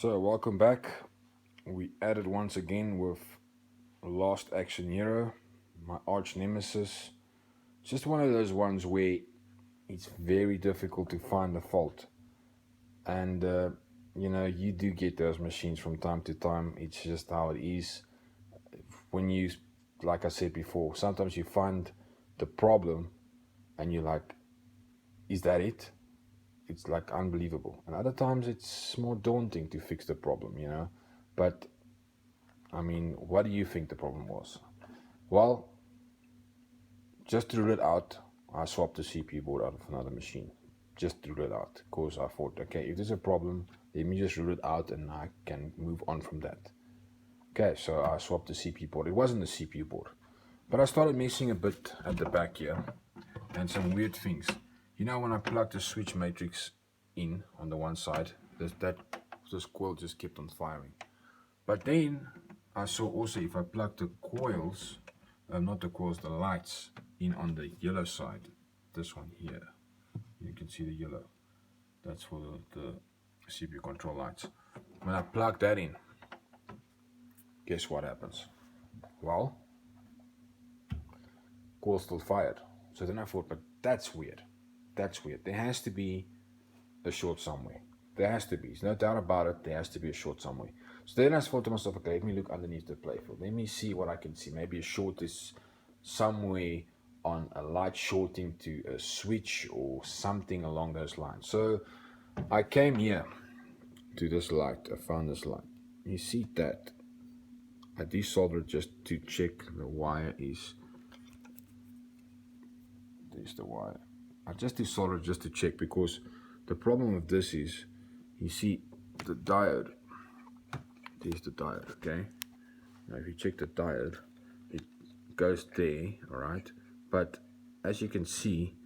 So welcome back. We added once again with Lost Action Hero, my arch nemesis. Just one of those ones where it's very difficult to find the fault. And you do get those machines from time to time. It's just how it is. When you, like I said before, sometimes you find the problem and you're like, is that it? It's like unbelievable. And other times it's more daunting to fix the problem. But I mean, what do you think the problem was? Well, just to rule it out, I swapped the CPU board out of another machine. Just to rule it out, because I thought, okay, if there's a problem, let me just rule it out and I can move on from that. Okay, so I swapped the CPU board. It wasn't the CPU board, but I started messing a bit at the back here and some weird things. When I plugged the switch matrix in on the one side, this coil just kept on firing. But then I saw also if I plug the coils, not the coils, the lights in on the yellow side, this one here, you can see the yellow, that's for the CPU control lights. When I plug that in, guess what happens? Well, coil still fired. So then I thought, but that's weird. There has to be a short somewhere. There has to be. There's no doubt about it. There has to be a short somewhere. So then I thought to myself, okay, let me look underneath the playfield. Let me see what I can see. Maybe a short is somewhere on a light shorting to a switch or something along those lines. So I came here to this light. I found this light. You see that? I desoldered just to check the wire is. There's the wire. I just desoldered just to check, because the problem with this is, you see the diode. There's the diode, okay? Now if you check the diode, it goes there, alright? But as you can see,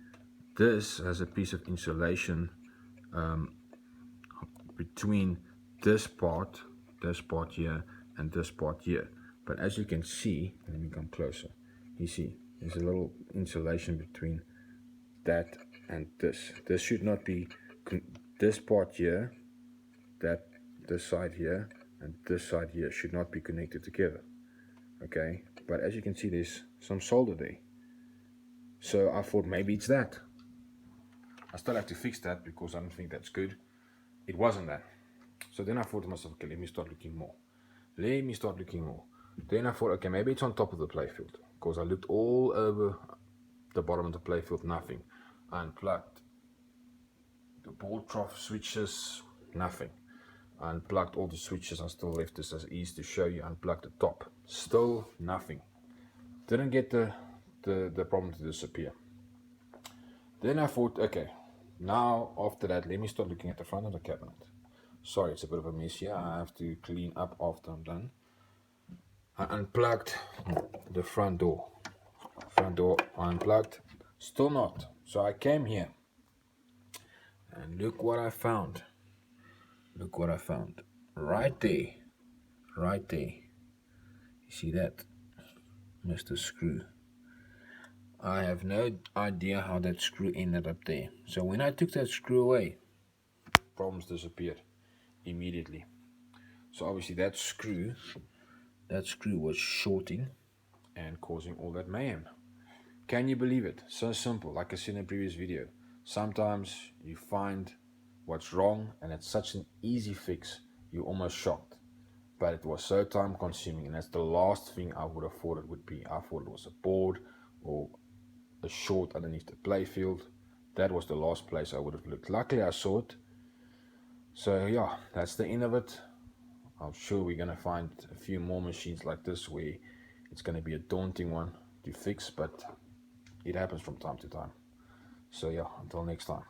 this has a piece of insulation between this part here and this part here. But as you can see, let me come closer. You see, there's a little insulation between that and this. This should not be, this part here, this side here and this side here should not be connected together, okay? But as you can see, there's some solder there. So I thought maybe it's that. I still have to fix that because I don't think that's good. It wasn't that. So then I thought to myself, okay, let me start looking more. Then I thought, okay, maybe it's on top of the playfield, because I looked all over the bottom of the playfield, nothing. I unplugged the board trough switches, nothing. I unplugged all the switches. I still left this as easy to show you. Unplugged the top, still nothing. Didn't get the problem to disappear. Then I thought, okay, now after that, let me start looking at the front of the cabinet. Sorry, it's a bit of a mess here. I have to clean up after I'm done. I unplugged the front door. I unplugged, still not. So I came here and look what I found. Right there. You see that? Mr. Screw. I have no idea how that screw ended up there. So when I took that screw away, problems disappeared immediately. So obviously that screw was shorting and causing all that mayhem. Can you believe it? So simple. Like I said in a previous video, sometimes you find what's wrong and it's such an easy fix, you're almost shocked. But it was so time consuming, and that's the last thing I would have thought it would be. I thought it was a board or a short underneath the playfield. That was the last place I would have looked. Luckily I saw it. So yeah, that's the end of it. I'm sure we're going to find a few more machines like this where it's going to be a daunting one to fix, but it happens from time to time. So yeah, until next time.